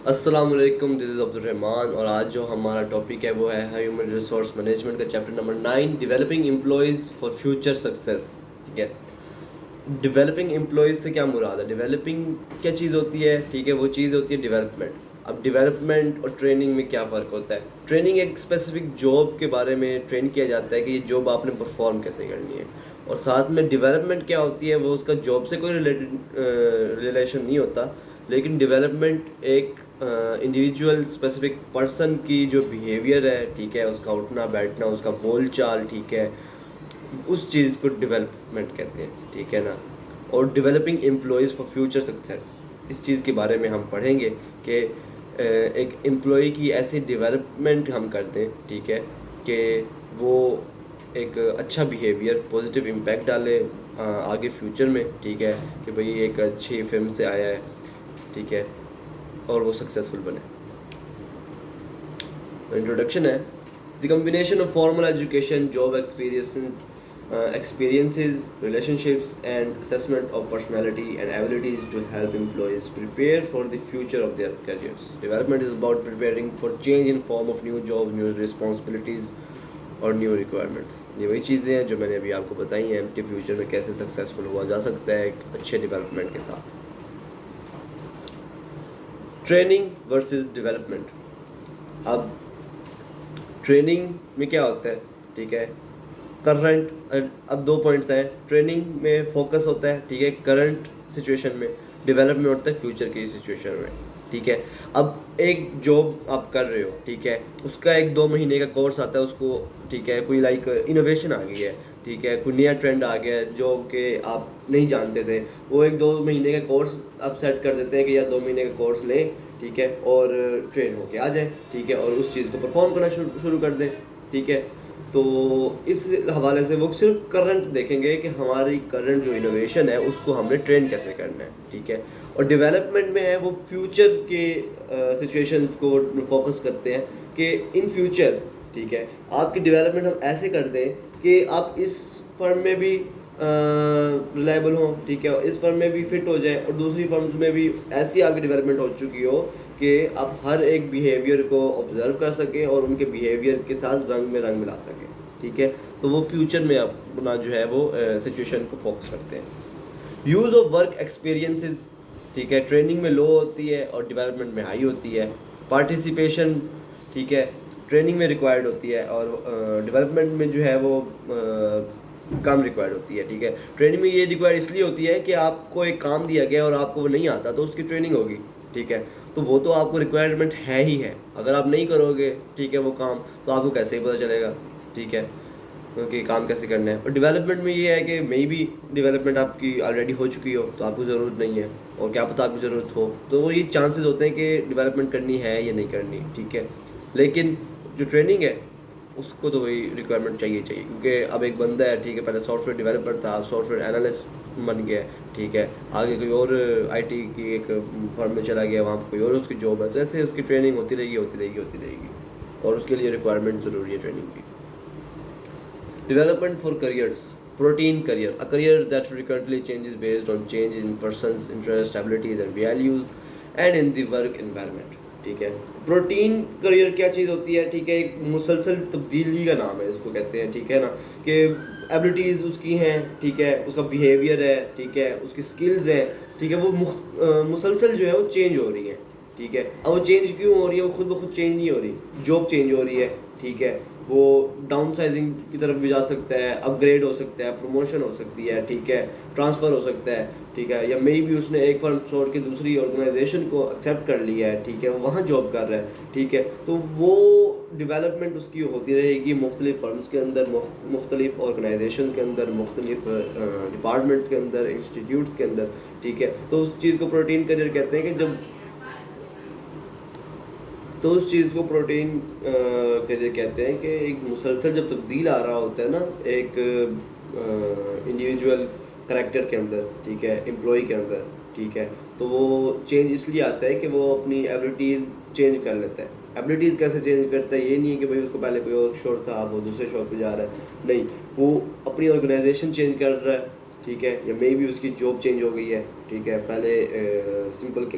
अस्सलाम वालेकुम, this is Abdul Rahman और आज जो हमारा टॉपिक है वो है ह्यूमन रिसोर्स मैनेजमेंट का chapter number 9, developing employees for future success. ठीक है, डेवलपिंग एम्प्लॉयज़ से क्या मुराद है? डेवलपिंग क्या चीज़ होती है? ठीक है, वो चीज़ होती है डेवलपमेंट। अब डेवलपमेंट और ट्रेनिंग में क्या फ़र्क होता है? ट्रेनिंग एक स्पेसिफिक जॉब के बारे में ट्रेन किया जाता है कि ये जॉब आपने परफॉर्म कैसे करनी है, और साथ में डेवलपमेंट क्या होती है, वो उसका जॉब से कोई रिलेशन नहीं होता, लेकिन डेवलपमेंट एक इंडिविजुअल स्पेसिफिक पर्सन की जो बिहेवियर है, ठीक है, उसका उठना बैठना, उसका बोल चाल, ठीक है, उस चीज़ को डेवलपमेंट कहते हैं। ठीक है ना। और developing employees for future success, इस चीज़ के बारे में हम पढ़ेंगे कि एक एम्प्लॉय की ऐसी डेवलपमेंट हम करते हैं, ठीक है, कि वो एक अच्छा बिहेवियर, पॉजिटिव इम्पैक्ट डाले आगे फ्यूचर में। ठीक है, कि भाई एक अच्छी फिल्म से आया है, ठीक है, और वो सक्सेसफुल बने। इंट्रोडक्शन है, the combination of formal education, job experiences, relationships, and assessment of personality and abilities to help employees prepare for the future of their careers. Development is about preparing for change in form of new jobs, new responsibilities और new requirements. ये वही चीज़ें हैं जो मैंने अभी आपको बताई हैं कि फ्यूचर में कैसे सक्सेसफुल हुआ जा सकता है एक अच्छे डेवलपमेंट के साथ। Training versus development. अब ट्रेनिंग में क्या होता है, ठीक है, करंट, अब दो पॉइंट्स हैं। ट्रेनिंग में फोकस होता है, ठीक है, करंट सिचुएशन में, डेवलपमेंट होता है फ्यूचर की सिचुएशन में। ठीक है, अब एक जॉब आप कर रहे हो, ठीक है, उसका एक 2 महीने का कोर्स आता है उसको, ठीक है, कोई लाइक इनोवेशन आ गई है, ठीक है, कोई नया ट्रेंड आ गया है जो कि आप नहीं जानते थे, वो एक 2 महीने का कोर्स आप सेट कर देते हैं कि या 2 महीने का कोर्स लें, ठीक है, और ट्रेन होके आ जाए, ठीक है, और उस चीज़ को परफॉर्म करना शुरू कर दें। ठीक है, तो इस हवाले से वो सिर्फ करंट देखेंगे कि हमारी करंट जो इनोवेशन है उसको हमने ट्रेन कैसे करना है। ठीक है, और डेवलपमेंट में है वो फ्यूचर के सिचुएशन को फोकस करते हैं कि इन फ्यूचर, ठीक है, आपकी डेवलपमेंट हम ऐसे कर दें कि आप इस फर्म में भी रिलायबल हो, ठीक है, और इस फर्म में भी फिट हो जाए, और दूसरी फर्म्स में भी ऐसी आपकी डेवलपमेंट हो चुकी हो कि आप हर एक बिहेवियर को ऑब्जर्व कर सकें और उनके बिहेवियर के साथ रंग में रंग मिला सकें। ठीक है, तो वो फ्यूचर में अपना जो है वो सिचुएशन को फोकस करते हैं। यूज़ ऑफ वर्क एक्सपीरियंसेस, ठीक है, ट्रेनिंग में लो होती है और डेवलपमेंट में हाई होती है। पार्टिसिपेशन, ठीक है, ट्रेनिंग में रिक्वायर्ड होती है और डेवलपमेंट में जो है वो कम रिक्वायर्ड होती है। ठीक है, ट्रेनिंग में ये रिक्वायर्ड इसलिए होती है कि आपको एक काम दिया गया और आपको वो नहीं आता तो उसकी ट्रेनिंग होगी। ठीक है, तो वो तो आपको रिक्वायरमेंट है ही है, अगर आप नहीं करोगे, ठीक है, वो काम, तो आपको कैसे ही पता चलेगा, ठीक है, क्योंकि काम कैसे करना है। और डेवलपमेंट में ये है कि मे बी डेवलपमेंट आपकी ऑलरेडी हो चुकी हो तो आपको ज़रूरत नहीं है, और क्या पता आपकी ज़रूरत हो, तो वो ये चांसेस होते हैं कि डेवलपमेंट करनी है या नहीं करनी। ठीक है, लेकिन जो ट्रेनिंग है उसको तो वही रिक्वायरमेंट चाहिए क्योंकि अब एक बंदा है, ठीक है, पहले सॉफ्टवेयर डेवलपर था, अब सॉफ्टवेयर एनालिस्ट बन गया, ठीक है, आगे कोई और आईटी की एक फर्म में चला गया, वहाँ पर कोई और उसकी जॉब है, तो ऐसे उसकी ट्रेनिंग होती रहेगी, और उसके लिए रिक्वायरमेंट ज़रूरी है ट्रेनिंग की। Development for careers. Protein career. A career that frequently changes based on change in person's interests, abilities and values and in the work environment. ठीक है, प्रोटीन करियर क्या चीज़ होती है, ठीक है, एक मुसलसल तब्दीली का नाम है, इसको कहते हैं, ठीक है ना, कि एबिलिटीज़ उसकी हैं, ठीक है, उसका बिहेवियर है, ठीक है, उसकी स्किल्स हैं, ठीक है, वो मुसलसल जो है वो चेंज हो रही है। ठीक है, अब वो चेंज क्यों हो रही है? वो खुद ब खुद चेंज नहीं हो रही, जॉब चेंज हो रही है, ठीक है, वो डाउन साइजिंग की तरफ भी जा सकता है, अपग्रेड हो सकता है, प्रमोशन हो सकती है, ठीक है, ट्रांसफ़र हो सकता है, ठीक है, या मे भी उसने एक फर्म छोड़ के दूसरी ऑर्गेनाइजेशन को एक्सेप्ट कर लिया है, ठीक है, वो वहाँ जॉब कर रहा है, ठीक है, तो वो डेवलपमेंट उसकी होती रहेगी मुख्तलिफ फर्म्स के अंदर, मुख्तलिफ ऑर्गेनाइजेशन के अंदर, मुख्तलिफ डिपार्टमेंट्स के अंदर, इंस्टीट्यूट्स के अंदर। ठीक है, तो उस चीज़ को प्रोटीन करियर कहते हैं कि जब, तो उस चीज़ को प्रोटीन करियर कहते हैं कि एक मुसलसल जब तब्दील आ रहा होता है ना एक इंडिविजुअल करेक्टर के अंदर, ठीक है, एम्प्लॉय के अंदर, ठीक है, तो वो चेंज इसलिए आता है कि वो अपनी एबिलिटीज़ चेंज कर लेता है। एबिलिटीज़ कैसे चेंज करता है? ये नहीं है कि भाई उसको पहले कोई और शोर था, वो दूसरे शोर पे जा रहा है, नहीं, वो अपनी ऑर्गेनाइजेशन चेंज कर रहा है, ठीक है, या मे भी उसकी जॉब चेंज हो गई है, ठीक है, पहले सिंपल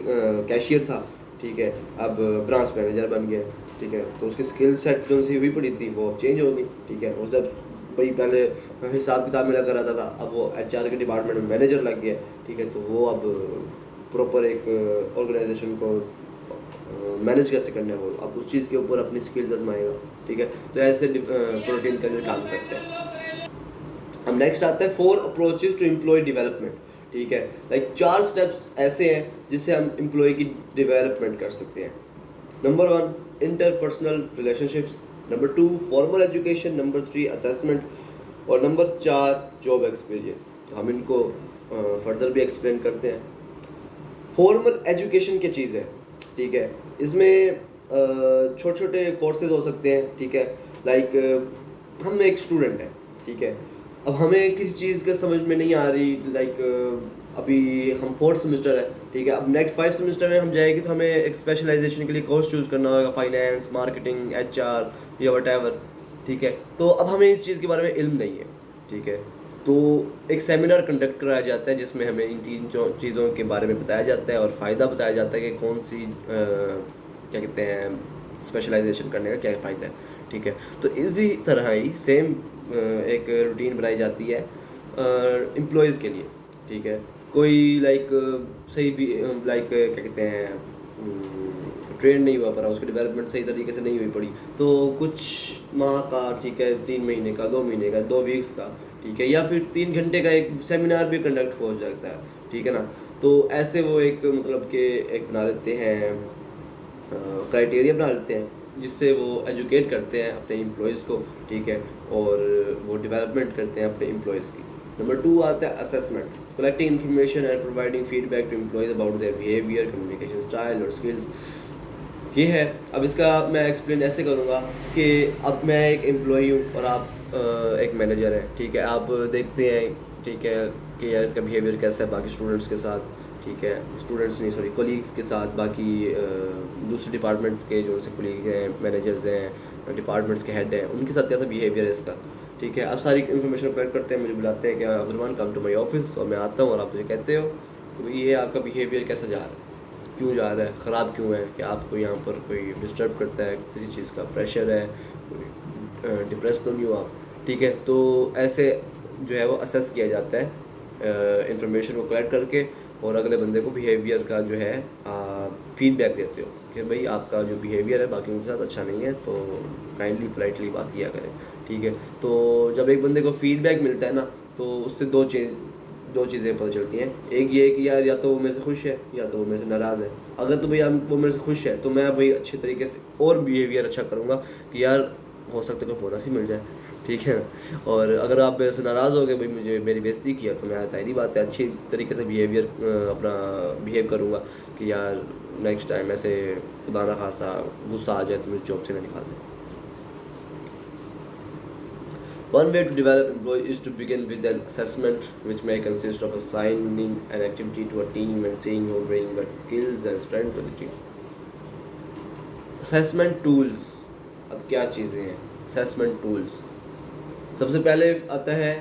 कैशियर था, ठीक है, अब ब्रांच मैनेजर बन गया, ठीक है, तो उसकी स्किल सेट जो सी हुई पड़ी थी वो अब चेंज होगी, ठीक है। और जब भाई पहले हिसाब किताब में लगा रहता था, अब वो एचआर के डिपार्टमेंट में मैनेजर लग गया, ठीक है, तो वो अब प्रॉपर एक ऑर्गेनाइजेशन को मैनेज कैसे करना है वो अब उस चीज़ के ऊपर अपनी स्किल्स आजमाएगा, ठीक है। तो ऐसे प्रोटीन करियर काम करते हैं। अब नेक्स्ट आता है 4 अप्रोचेस टू एम्प्लॉय डेवलपमेंट, ठीक है। लाइक 4 स्टेप्स ऐसे हैं जिससे हम एम्प्लॉय की डेवलपमेंट कर सकते हैं। Number 1 interpersonal relationships, number 2 formal education, number 3 assessment, और नंबर 4 जॉब एक्सपीरियंस। तो हम इनको फर्दर भी एक्सप्लेन करते हैं। फॉर्मल एजुकेशन क्या चीज़ है, ठीक है, इसमें छोटे छोटे कोर्सेज हो सकते हैं, ठीक है। लाइक हम एक स्टूडेंट हैं, ठीक है, अब हमें किसी चीज़ का समझ में नहीं आ रही, लाइक अभी हम 4th सेमेस्टर है, ठीक है, अब नेक्स्ट 5 सेमेस्टर में हम जाएंगे तो हमें एक स्पेशलाइजेशन के लिए कोर्स चूज़ करना होगा, फाइनेंस, मार्केटिंग, एचआर या वट, ठीक है। तो अब हमें इस चीज़ के बारे में इल्म नहीं है, ठीक है, तो एक सेमिनार कंडक्ट कराया जाता है जिसमें हमें इन 3 चीज़ों के बारे में बताया जाता है और फ़ायदा बताया जाता है कि कौन सी क्या कहते हैं स्पेशलाइजेशन करने का क्या फ़ायदा है, ठीक है। तो इसी तरह ही सेम एक रूटीन बनाई जाती है एम्प्लॉयज़ के लिए, ठीक है। कोई लाइक सही भी लाइक क्या कहते हैं ट्रेन नहीं हुआ पड़ा, उसकी डेवलपमेंट सही तरीके से नहीं हुई पड़ी, तो कुछ माह का, ठीक है, 3 महीने का, 2 महीने का, 2 वीक्स का, ठीक है, या फिर 3 घंटे का एक सेमिनार भी कंडक्ट हो जाता है, ठीक है ना। तो ऐसे वो एक मतलब कि एक बना लेते हैं क्राइटेरिया बना लेते हैं जिससे वो एजुकेट करते हैं अपने एम्प्लॉयज़ को, ठीक है, और वो डेवलपमेंट करते हैं अपने एम्प्लॉयज़ की। नंबर 2 आता है assessment, collecting information and providing feedback to employees about their behaviour, communication style और स्किल्स। ये है। अब इसका मैं एक्सप्लेन ऐसे करूँगा कि अब मैं एक एम्प्लॉई हूँ और आप एक मैनेजर हैं, ठीक है, आप देखते हैं, ठीक है, कि यार इसका बिहेवियर कैसा है बाकी स्टूडेंट्स के साथ, ठीक है, स्टूडेंट्स नहीं सॉरी कोलीग्स के साथ, बाकी दूसरे डिपार्टमेंट्स के जो से कोलीग हैं, मैनेजर्स हैं, डिपार्टमेंट्स के हेड हैं, उनके साथ कैसा बिहेवियर है इसका, ठीक है। आप सारी इन्फॉर्मेशन कलेक्ट करते हैं, मुझे बुलाते हैं कि Abdulrahman come to my office, और मैं आता हूँ और आप मुझे कहते हो कि ये आपका बिहेवियर कैसा जा रहा है, क्यों जा रहा है, ख़राब क्यों है, कि आपको यहाँ पर कोई डिस्टर्ब करता है, किसी चीज़ का प्रेशर है, कोई डिप्रेस तो नहीं हो आप, ठीक है। तो ऐसे जो है वो असेस किया जाता है इंफॉर्मेशन को कलेक्ट करके, और अगले बंदे को बिहेवियर का जो है फीडबैक देते हो कि भाई आपका जो बिहेवियर है बाकी उनके साथ अच्छा नहीं है, तो काइंडली पोलाइटली बात किया करें, ठीक है। तो जब एक बंदे को फीडबैक मिलता है ना, तो उससे दो चीज़ें पता चलती हैं। एक ये कि यार या तो वो मेरे से खुश है या तो वो मेरे से नाराज़ है। अगर तो भैया वो मेरे से खुश है तो मैं भाई अच्छे तरीके से और बिहेवियर अच्छा करूँगा कि यार हो सकता है कोई बोनस ही मिल जाए, ठीक है। और अगर आप मेरे से नाराज़ हो गए, भाई मुझे मेरी बेइज्जती किया, तो मैं जाहिर बात है अच्छी तरीके से बिहेवियर अपना बिहेव करूँगा कि यार नेक्स्ट टाइम ऐसे खुदा ना खासा गुस्सा आ जाए तो मुझे जॉब से ना निकाल दें। One way to develop employee is to begin with an assessment, which may consist of assigning an activity to a team and seeing who bring what skills and strength to the team. Assessment tools, अब क्या चीज़ें हैं assessment tools? सबसे पहले आता है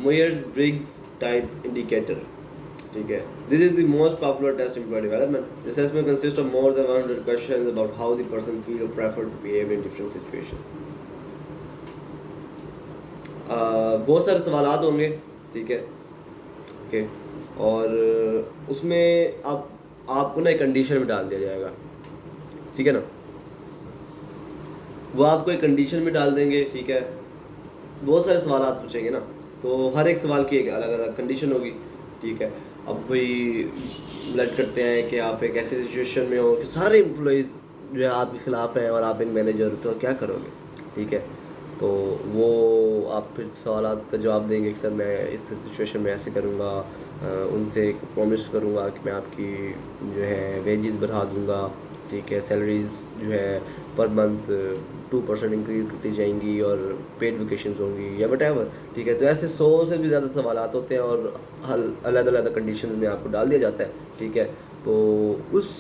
Myers-Briggs type indicator, ठीक है। This is the most popular test employee development. The assessment consists of more than 100 questions about how the person feel or prefer to behave in different situations. बहुत सारे सवालात होंगे, ठीक है, ओके, और उसमें आपको ना एक कंडीशन में डाल दिया जाएगा, ठीक है ना। वो आपको एक कंडीशन में डाल देंगे, ठीक है, बहुत सारे सवालात पूछेंगे ना, तो हर एक सवाल की एक अलग अलग कंडीशन होगी, ठीक है। अब भाई लट करते हैं कि आप एक ऐसी सिचुएशन में हो कि सारे एम्प्लॉयज़ जो है आपके ख़िलाफ़ हैं और आप एक मैनेजर हो, तो क्या करोगे, ठीक है। तो वो आप फिर सवालात का जवाब देंगे कि सर मैं इस सिचुएशन में ऐसे करूँगा, उनसे एक प्रॉमिस करूँगा कि मैं आपकी जो है वेजेस बढ़ा दूँगा, ठीक है, सैलरीज जो है पर मंथ 2% इंक्रीज़ करती जाएंगी और पेड वेकेशंस होंगी या वटेवर, ठीक है। तो ऐसे 100 से भी ज़्यादा सवालात होते हैं और अलग अलग कंडीशन में आपको डाल दिया जाता है, ठीक है। तो उस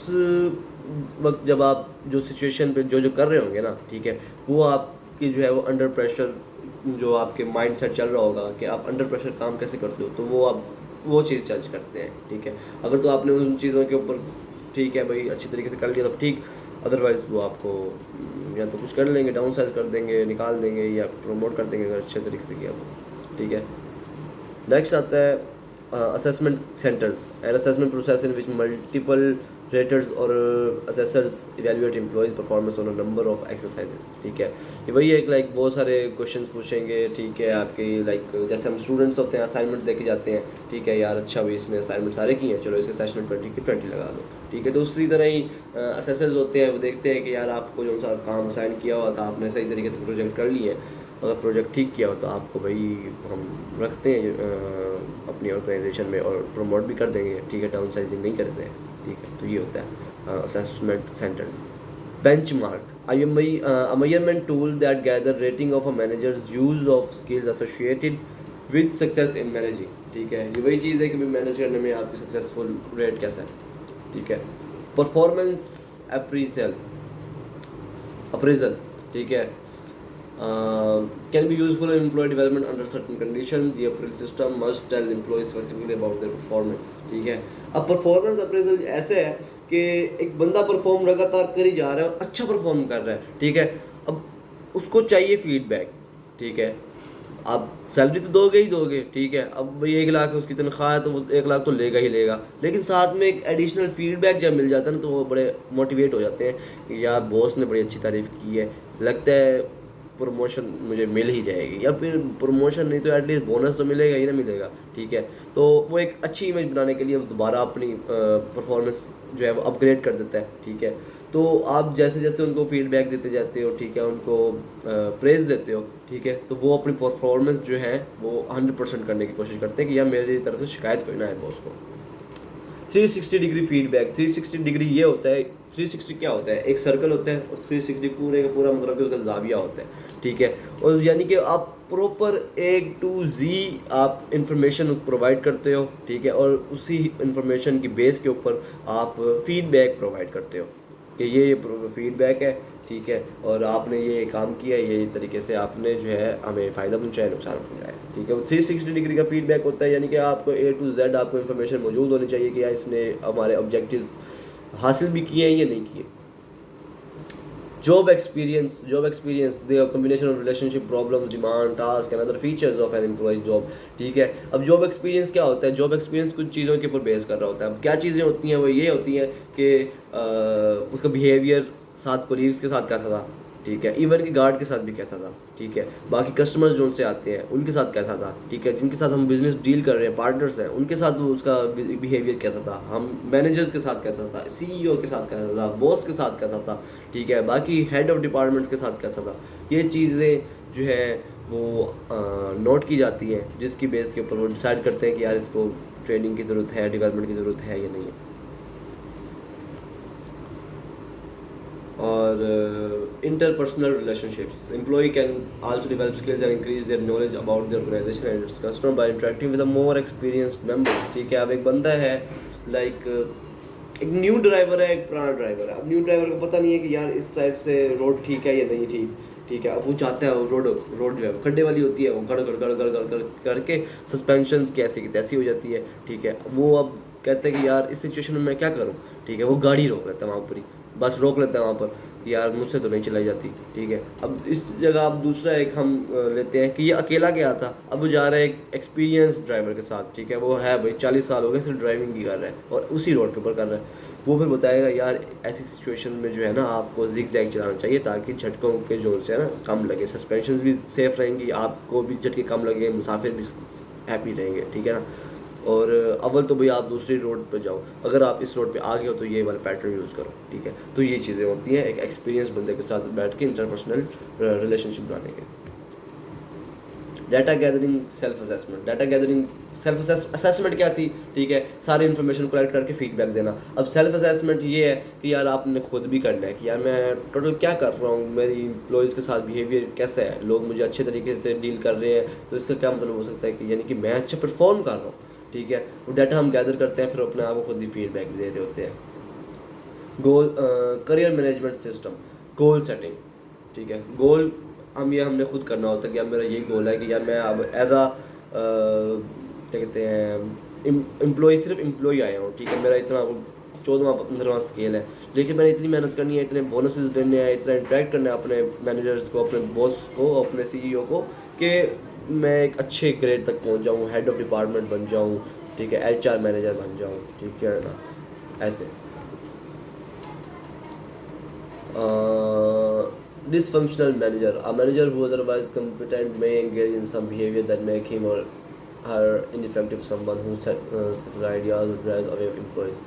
वक्त जब आप जो सिचुएशन पे जो कर रहे होंगे ना, ठीक है, वो आप कि जो है वो अंडर प्रेशर जो आपके माइंड सेट चल रहा होगा कि आप अंडर प्रेशर काम कैसे करते हो, तो वो आप वो चीज़ जज करते हैं, ठीक है। अगर तो आपने उन चीज़ों के ऊपर ठीक है भाई, अच्छी तरीके से कर लिया तो ठीक, अदरवाइज़ वो आपको या तो कुछ कर लेंगे, डाउन साइज कर देंगे, निकाल देंगे या प्रमोट कर देंगे अगर अच्छे तरीके से किया तो, ठीक है। नेक्स्ट आता है assessment centres, an assessment process in which multiple raters और assessors evaluate employees performance on a number of exercises, ठीक है। ये वही एक लाइक बहुत सारे क्वेश्चंस पूछेंगे, ठीक है, आपके लाइक जैसे हम स्टूडेंट्स होते हैं असाइनमेंट देके जाते हैं, ठीक है यार, अच्छा भाई इसने असाइनमेंट सारे किए हैं, चलो इसके सेशन में 20 की 20 लगा दो, ठीक है। तो उसी तरह ही असेसर्स होते हैं, वो देखते हैं कि यार आपको जो सा काम असाइन किया हुआ था आपने सही तरीके से प्रोजेक्ट कर लिए हैं, अगर प्रोजेक्ट ठीक किया हो तो आपको भाई हम रखते हैं अपनी ऑर्गेनाइजेशन में और प्रमोट भी कर देंगे, ठीक है, डाउन साइजिंग नहीं करते हैं, ठीक है। तो ये होता है assessment centres. Benchmark, a measurement tool that gather rating of a manager's use of skills associated with success in managing, ठीक है। ये वही चीज़ है कि मैनेज करने में आपकी सक्सेसफुल रेट कैसा है, ठीक है। परफॉर्मेंस अप्रेजल, ठीक है, can be useful in employee development under certain conditions. The appraisal system must tell employees specifically about their performance, ठीक है। अब परफॉर्मेंस अप्रेजल ऐसे है कि एक बंदा परफॉर्म लगातार कर ही जा रहा है और अच्छा परफॉर्म कर रहा है, ठीक है। अब उसको चाहिए फीडबैक, ठीक है। आप सैलरी तो दोगे ही दोगे, ठीक है। अब भाई 1 लाख उसकी तनख्वाह है तो वो 1 लाख तो लेगा ही लेगा, लेकिन साथ में एक एडिशनल फीडबैक जब मिल जाता है ना तो वो बड़े मोटिवेट हो जाते हैं कि यार बॉस ने बड़ी अच्छी तारीफ़ की है, लगता है प्रमोशन मुझे मिल ही जाएगी, या फिर प्रमोशन नहीं तो एटलीस्ट बोनस तो मिलेगा ही ना मिलेगा, ठीक है। तो वो एक अच्छी इमेज बनाने के लिए दोबारा अपनी परफॉर्मेंस जो है वो अपग्रेड कर देता है, ठीक है। तो आप जैसे जैसे उनको फीडबैक देते जाते हो, ठीक है, उनको प्रेज देते हो, ठीक है, तो वो अपनी परफॉर्मेंस जो है वो 100% करने की कोशिश करते हैं कि यार मेरी तरफ से शिकायत कोई ना है बॉस को। 360 डिग्री फीडबैक, 360 डिग्री ये होता है, 360 क्या होता है, एक सर्कल होता है और 360 पूरे का पूरा मतलब कि उसका जाविया होता है, ठीक है। और यानी कि आप प्रॉपर A to Z आप इंफॉर्मेशन प्रोवाइड करते हो, ठीक है, और उसी इंफॉर्मेशन की बेस के ऊपर आप फीडबैक प्रोवाइड करते हो कि ये फीडबैक है, ठीक है, और आपने ये काम किया, ये तरीके से आपने जो है हमें फ़ायदा पहुंचाया, नुकसान पहुंचाया, ठीक है। वो 360 डिग्री का फीडबैक होता है, यानी कि आपको A to Z आपको इन्फॉर्मेशन मौजूद होनी चाहिए कि यार इसने हमारे ऑब्जेक्टिव्स हासिल भी किए हैं या नहीं किए। Job experience, the combination of relationship problems, demand, task and other features of an employee job, ठीक है। अब जॉब एक्सपीरियंस क्या होता है, जॉब एक्सपीरियंस कुछ चीज़ों के ऊपर बेस कर रहा होता है। अब क्या चीज़ें होती हैं, वो ये होती हैं कि उसका बिहेवियर साथ कोलीग्स के साथ कैसा था, ठीक है, इवन के गार्ड के साथ भी कैसा था, ठीक है, बाकी कस्टमर्स जो उनसे आते हैं उनके साथ कैसा था, ठीक है, जिनके साथ हम बिजनेस डील कर रहे हैं, पार्टनर्स हैं, उनके साथ वो उसका बिहेवियर कैसा था, हम मैनेजर्स के साथ कैसा था, CEO के साथ कैसा था, बॉस के साथ कैसा था, ठीक है, बाकी हेड ऑफ डिपार्टमेंट्स के साथ कैसा था। ये चीज़ें जो है वो नोट की जाती हैं, जिसकी बेस के ऊपर वो डिसाइड करते हैं कि यार इसको ट्रेनिंग की ज़रूरत है, डेवलपमेंट की ज़रूरत है या नहीं है। और interpersonal relationships, employee can also develop skills and increase their knowledge about the organization and its customer by interacting with a more experienced member, ठीक है। अब एक बंदा है लाइक एक न्यू ड्राइवर है, एक पुराना ड्राइवर है। अब न्यू ड्राइवर को पता नहीं है कि यार इस साइड से रोड ठीक है या नहीं ठीक, ठीक है। अब वो चाहता है रोड जो है खड्डे वाली होती है, वो गड़ गड़ गड़ गड़ गड़ करके सस्पेंशन कैसी की तैसी हो जाती है, ठीक है। वो अब कहते हैं कि यार इस सिचुएशन में मैं क्या करूँ, ठीक है। वो गाड़ी रोक लेता है वहाँ पर ही, बस रोक लेता है वहाँ पर, यार मुझसे तो नहीं चलाई जाती, ठीक है। अब इस जगह अब दूसरा एक हम लेते हैं कि ये अकेला गया था, अब वो जा रहा है एक एक्सपीरियंस ड्राइवर के साथ, ठीक है। वो है भाई 40 साल हो गए सिर्फ ड्राइविंग ही कर रहा है और उसी रोड के ऊपर कर रहा है। वो फिर बताएगा यार ऐसी सिचुएशन में जो है ना आपको जिग जैग चलाना चाहिए ताकि झटकों के जोर से है ना कम लगे, सस्पेंशन भी सेफ रहेंगी, आपको भी झटके कम लगे, मुसाफिर भी हैप्पी रहेंगे, ठीक है ना। और अव्वल तो भाई आप दूसरी रोड पर जाओ, अगर आप इस रोड पे आ गए हो तो ये वाला पैटर्न यूज़ करो, ठीक है। तो ये चीज़ें होती हैं एक एक्सपीरियंस बंदे के साथ बैठ के इंटरपर्सनल रिलेशनशिप बनाने के। Data gathering, self assessment, data gathering self assessment क्या थी, ठीक है, सारी इन्फॉर्मेशन कलेक्ट करके फीडबैक देना। अब सेल्फ असेसमेंट ये है कि यार आपने खुद भी करना है कि यार मैं टोटल क्या कर रहा हूँ, मेरी एम्प्लॉयज़ के साथ बिहेवियर कैसा है, लोग मुझे अच्छे तरीके से डील कर रहे हैं, तो इसका क्या मतलब हो सकता है कि यानी कि मैं अच्छा परफॉर्म कर रहा हूँ, ठीक है। वो डाटा हम गैदर करते हैं, फिर अपने आप को खुद ही फीडबैक दे रहे होते हैं। Goal, career management system, goal setting, ठीक है। गोल हमने खुद करना होता है कि यार मेरा ये गोल है कि यार मैं अब एज आ क्या कहते हैं एम्प्लॉय, सिर्फ एम्प्लॉय आया हूँ, ठीक है, मेरा इतना 14वां 15वां स्केल है, लेकिन मैंने इतनी मेहनत करनी है, इतने बोनसेस देने हैं, इतना इंटरेक्ट करना है अपने मैनेजर्स को, अपने बॉस को, अपने सीईओ को, कि मैं एक अच्छे ग्रेड तक पहुंच जाऊं, हेड ऑफ डिपार्टमेंट बन जाऊं, ठीक है, एचआर मैनेजर बन जाऊं, ठीक है ना, ऐसे। Dysfunctional manager, a manager who otherwise competent may engage in some behavior that make him or her ineffective, someone who set ideas or drives away employees.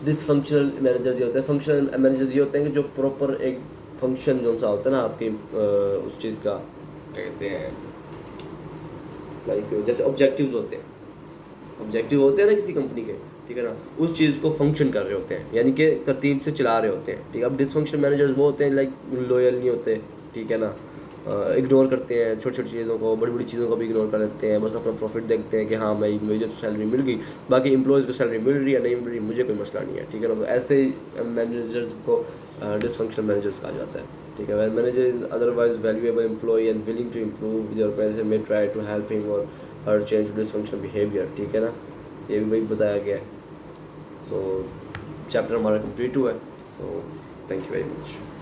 Dysfunctional managers ये होते हैं, functional managers ये होते हैं कि जो proper एक function जो सा होता है ना आपके उस चीज़ का क्या कहते हैं, लाइक जैसे ऑब्जेक्टिव्स होते हैं, ऑब्जेक्टिव होते हैं ना किसी कंपनी के, ठीक है ना, उस चीज़ को फंक्शन कर रहे होते हैं, यानी कि तरतीब से चला रहे होते हैं, ठीक है। अब डिसफंक्शन मैनेजर्स वो होते हैं लाइक लॉयल नहीं होते, ठीक है ना, इग्नोर करते हैं छोटी छोटी चीज़ों को, बड़ी बड़ी चीज़ों को भी इग्नोर कर लेते हैं, बस अपना प्रॉफिट देखते हैं कि हाँ भाई मुझे तो सैलरी मिल गई, बाकी एम्प्लॉयज़ को सैलरी मिल रही है नहीं मिल रही मुझे कोई मसला नहीं है, ठीक है ना। तो ऐसे मैनेजर्स को डिसफंक्शन मैनेजर्स कहा जाता है, ठीक है। Manager is otherwise valuable employee and willing to improve your organisation में ट्राई टू हेल्प हिम और हर चेंज डिसफंक्शन बिहेवियर, ठीक है ना, ये भी वही बताया गया है। सो चैप्टर हमारा कंप्लीट हुआ है, so thank you very much.